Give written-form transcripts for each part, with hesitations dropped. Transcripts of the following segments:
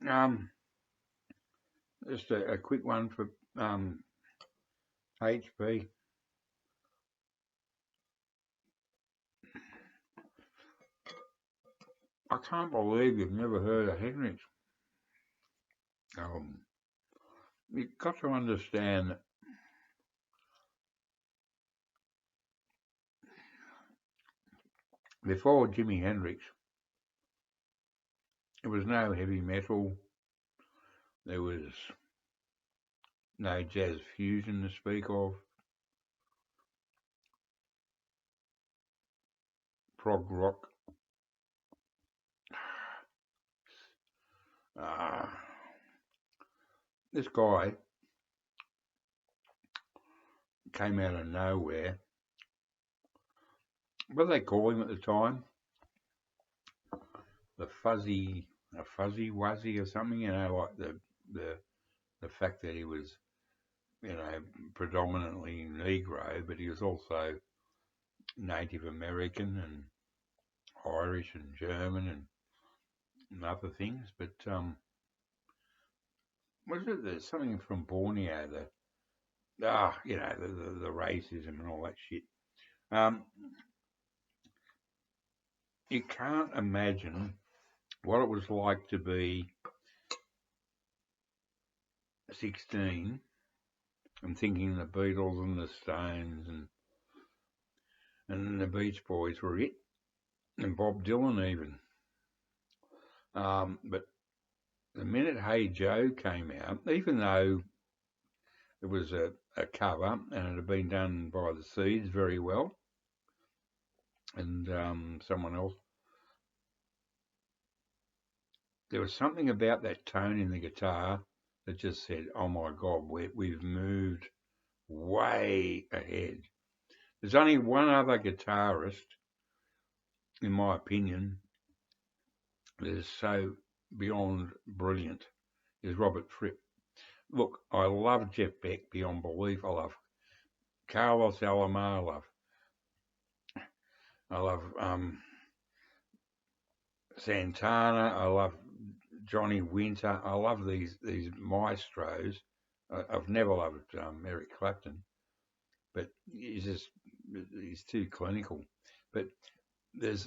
Um, just a quick one for HP. I can't believe you've never heard of Henrich. Um, you've got to understand that before Jimi Hendrix, there was no heavy metal. There was no jazz fusion to speak of. Prog rock. Uh, this guy came out of nowhere. What did they call him at the time? A fuzzy wuzzy or something, like the fact that he was, predominantly Negro, but he was also Native American and Irish and German and other things. But was it there's something from Borneo that the racism and all that shit. You can't imagine what it was like to be 16 and thinking the Beatles and the Stones and the Beach Boys were it, and Bob Dylan even. But the minute Hey Joe came out, even though it was a cover and it had been done by the Seeds very well, and someone else, there was something about that tone in the guitar that just said, "Oh my God, we've moved way ahead." There's only one other guitarist, in my opinion, that is so beyond brilliant, is Robert Fripp. Look, I love Jeff Beck beyond belief. I love Carlos Alomar. I love Santana. I love Johnny Winter. I love these maestros. I've never loved Eric Clapton, but he's too clinical. But there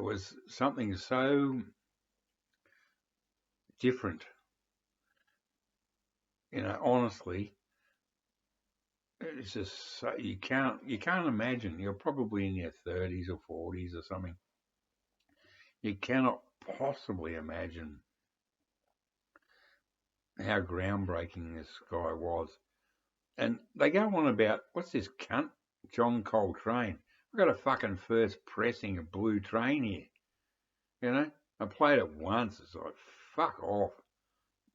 was something so different, honestly. It's just so, you can't imagine. You're probably in your 30s or 40s or something. You cannot possibly imagine how groundbreaking this guy was. And they go on about, what's this cunt, John Coltrane? I've got a fucking first pressing of Blue Train here. I played it once. It's like, fuck off.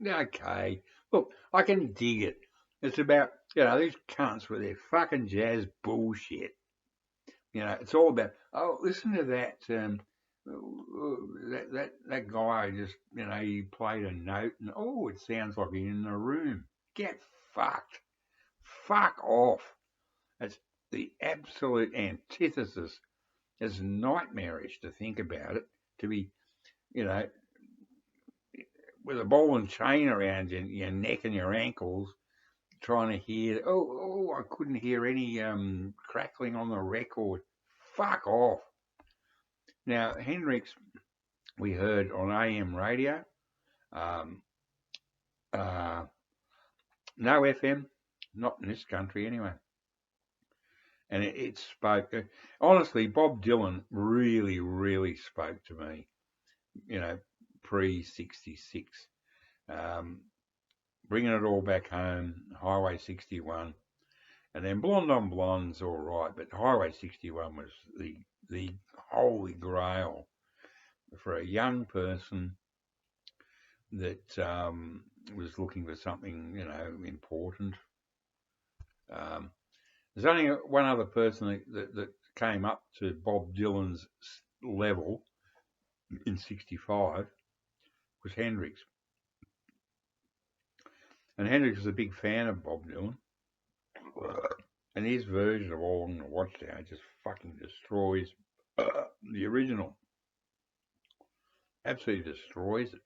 Okay. Look, I can dig it. It's about, these cunts with their fucking jazz bullshit. It's all about, oh, listen to that. That guy just, he played a note and, oh, it sounds like he's in the room. Get fucked. Fuck off. It's the absolute antithesis. It's nightmarish to think about it, to be, with a ball and chain around your neck and your ankles, trying to hear, I couldn't hear any crackling on the record. Fuck off. Now, Hendrix, we heard on AM radio, no FM, not in this country anyway. And it spoke, honestly, Bob Dylan really, really spoke to me, pre-66. Bringing it all back home, Highway 61. And then Blonde on Blonde's all right, but Highway 61 was the holy grail for a young person that was looking for something, important. There's only one other person that came up to Bob Dylan's level in 65 was Hendrix. And Hendrix was a big fan of Bob Dylan. And his version of All Along the Watchtower just fucking destroys the original. Absolutely destroys it.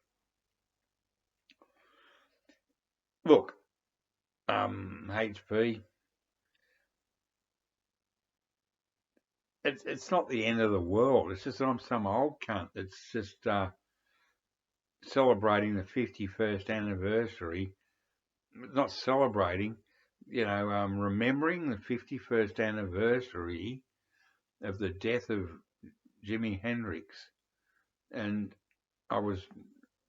Look, HP, it's not the end of the world. It's just that I'm some old cunt that's just celebrating the 51st anniversary. Not celebrating, remembering the 51st anniversary of the death of Jimi Hendrix. And I was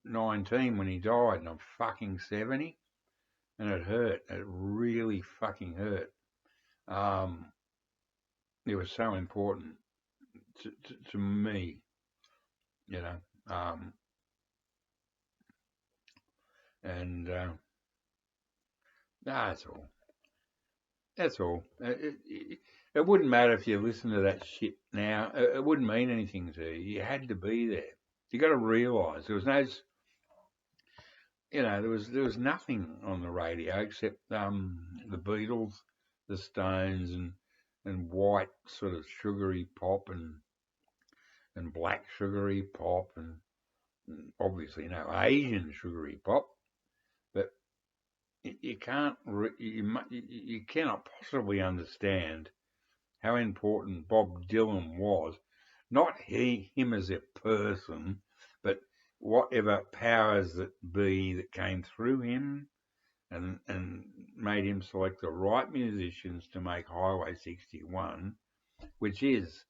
19 when he died, and I'm fucking 70, and it hurt. It really fucking hurt. It was so important to me, you know. And that's all. That's all. It wouldn't matter if you listen to that shit now. It wouldn't mean anything to you. You had to be there. You got to realise there was no, there was nothing on the radio except the Beatles, the Stones, and white sort of sugary pop and black sugary pop and obviously no Asian sugary pop. But you can't you cannot possibly understand how important Bob Dylan was. Not him as a person, but whatever powers that be that came through him and made him select the right musicians to make Highway 61, which is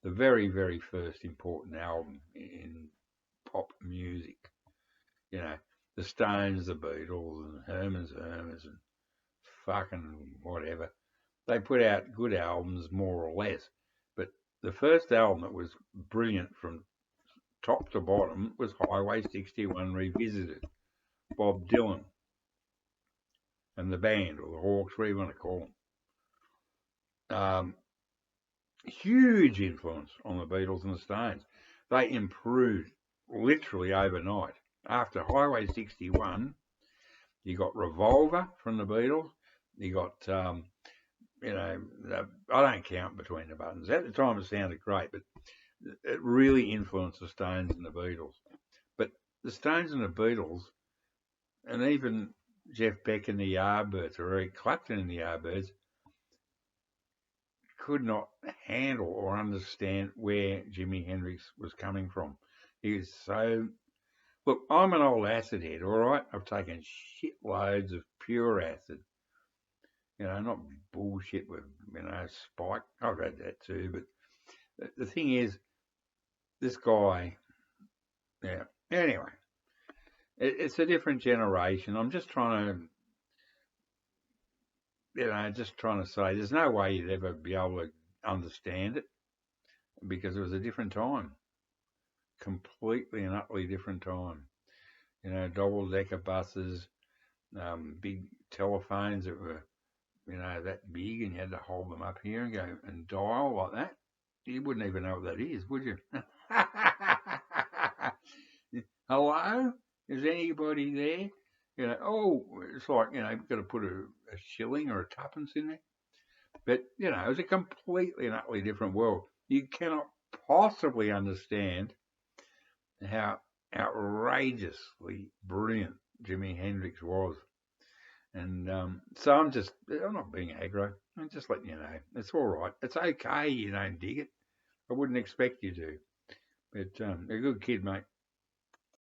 the very, very first important album in pop music. You know, the Stones, the Beatles, and Herman's Hermits, and fucking whatever. They put out good albums, more or less. But the first album that was brilliant from top to bottom was Highway 61 Revisited. Bob Dylan and the band, or the Hawks, whatever you want to call them. Huge influence on the Beatles and the Stones. They improved literally overnight. After Highway 61, you got Revolver from the Beatles. You got, I don't count Between the Buttons. At the time, it sounded great, but it really influenced the Stones and the Beatles. But the Stones and the Beatles, and even Jeff Beck and the Yardbirds, or Eric Clapton and the Yardbirds, could not handle or understand where Jimi Hendrix was coming from. He was so... Look, I'm an old acid head, all right? I've taken shitloads of pure acid. Not bullshit with, spike. I've had that too. But the thing is, this guy, yeah. Anyway, it's a different generation. I'm just trying to say there's no way you'd ever be able to understand it because it was a different time. Completely and utterly different time. Double-decker buses, big telephones that were, that big, and you had to hold them up here and go and dial like that. You wouldn't even know what that is, would you? Hello? Is anybody there? It's like, you've got to put a shilling or a tuppence in there. But, it was a completely and utterly different world. You cannot possibly understand how outrageously brilliant Jimi Hendrix was. And so I'm not being aggro. I'm just letting you know. It's all right. It's okay you don't dig it. I wouldn't expect you to. But a good kid, mate.